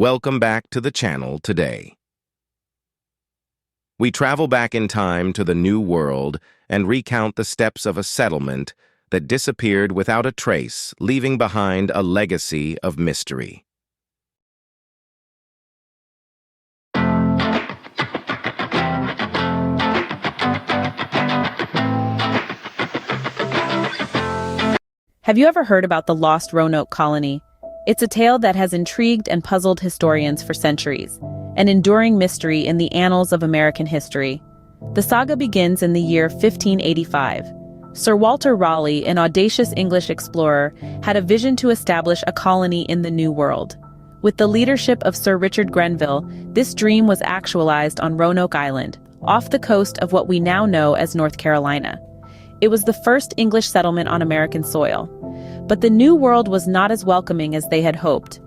Welcome back to the channel today. We travel back in time to the New World and recount the steps of a settlement that disappeared without a trace, leaving behind a legacy of mystery. Have you ever heard about the lost Roanoke colony? It's a tale that has intrigued and puzzled historians for centuries, an enduring mystery in the annals of American history. The saga begins in the year 1585. Sir Walter Raleigh, an audacious English explorer, had a vision to establish a colony in the New World. With the leadership of Sir Richard Grenville, this dream was actualized on Roanoke Island, off the coast of what we now know as North Carolina. It was the first English settlement on American soil. But the New World was not as welcoming as they had hoped.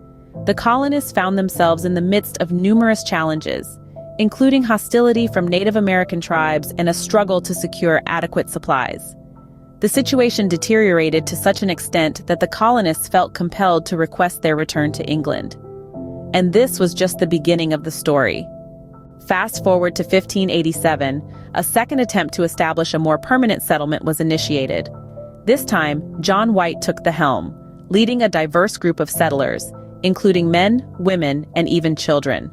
The colonists found themselves in the midst of numerous challenges, including hostility from Native American tribes and a struggle to secure adequate supplies. The situation deteriorated to such an extent that the colonists felt compelled to request their return to England. And this was just the beginning of the story. Fast forward to 1587, a second attempt to establish a more permanent settlement was initiated. This time, John White took the helm, leading a diverse group of settlers, including men, women, and even children.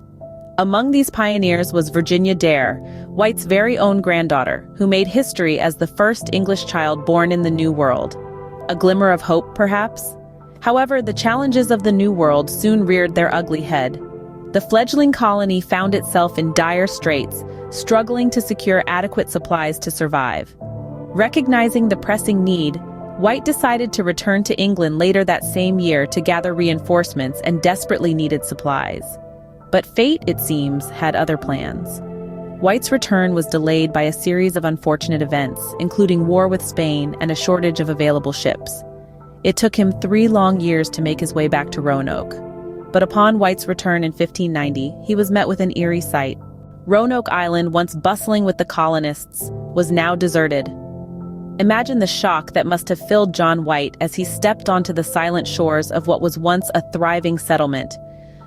Among these pioneers was Virginia Dare, White's very own granddaughter, who made history as the first English child born in the New World. A glimmer of hope, perhaps? However, the challenges of the New World soon reared their ugly head. The fledgling colony found itself in dire straits, struggling to secure adequate supplies to survive. Recognizing the pressing need, White decided to return to England later that same year to gather reinforcements and desperately needed supplies. But fate, it seems, had other plans. White's return was delayed by a series of unfortunate events, including war with Spain and a shortage of available ships. It took him 3 long years to make his way back to Roanoke. But upon White's return in 1590, he was met with an eerie sight. Roanoke Island, once bustling with the colonists, was now deserted. Imagine the shock that must have filled John White as he stepped onto the silent shores of what was once a thriving settlement.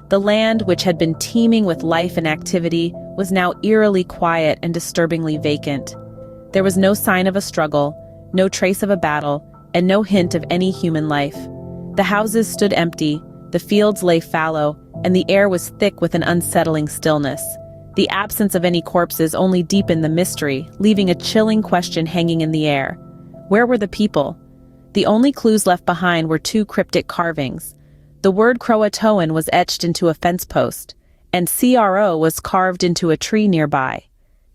The land, which had been teeming with life and activity, was now eerily quiet and disturbingly vacant. There was no sign of a struggle, no trace of a battle, and no hint of any human life. The houses stood empty, the fields lay fallow, and the air was thick with an unsettling stillness. The absence of any corpses only deepened the mystery, leaving a chilling question hanging in the air. Where were the people? The only clues left behind were 2 cryptic carvings. The word Croatoan was etched into a fence post, and CRO was carved into a tree nearby.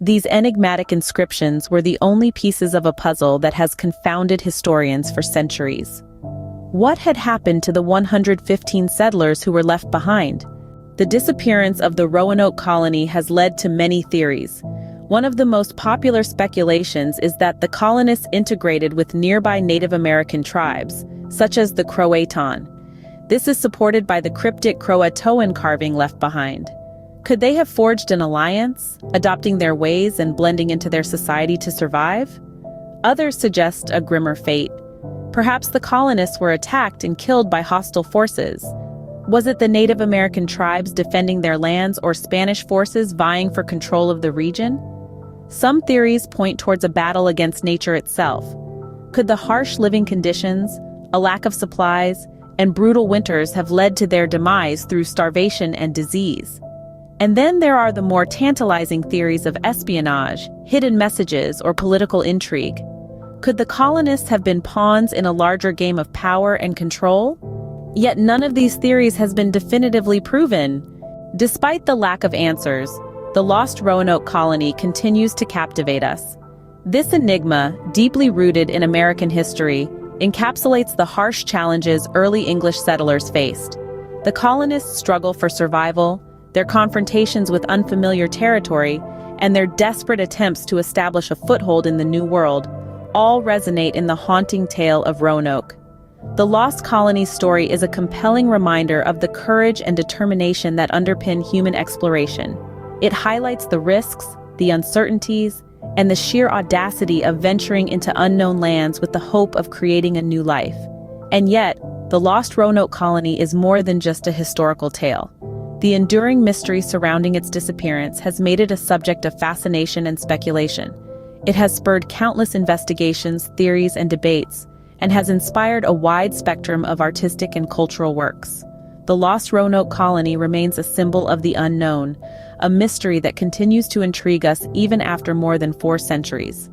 These enigmatic inscriptions were the only pieces of a puzzle that has confounded historians for centuries. What had happened to the 115 settlers who were left behind? The disappearance of the Roanoke colony has led to many theories. One of the most popular speculations is that the colonists integrated with nearby Native American tribes, such as the Croatan. This is supported by the cryptic Croatoan carving left behind. Could they have forged an alliance, adopting their ways and blending into their society to survive? Others suggest a grimmer fate. Perhaps the colonists were attacked and killed by hostile forces. Was it the Native American tribes defending their lands or Spanish forces vying for control of the region? Some theories point towards a battle against nature itself. Could the harsh living conditions, a lack of supplies, and brutal winters have led to their demise through starvation and disease? And then there are the more tantalizing theories of espionage, hidden messages, or political intrigue. Could the colonists have been pawns in a larger game of power and control? Yet none of these theories has been definitively proven. Despite the lack of answers, the lost Roanoke colony continues to captivate us. This enigma, deeply rooted in American history, encapsulates the harsh challenges early English settlers faced. The colonists' struggle for survival, their confrontations with unfamiliar territory, and their desperate attempts to establish a foothold in the New World all resonate in the haunting tale of Roanoke. The Lost Colony's story is a compelling reminder of the courage and determination that underpin human exploration. It highlights the risks, the uncertainties, and the sheer audacity of venturing into unknown lands with the hope of creating a new life. And yet, the Lost Roanoke Colony is more than just a historical tale. The enduring mystery surrounding its disappearance has made it a subject of fascination and speculation. It has spurred countless investigations, theories, and debates, and has inspired a wide spectrum of artistic and cultural works. The lost Roanoke colony remains a symbol of the unknown, a mystery that continues to intrigue us even after more than 4 centuries.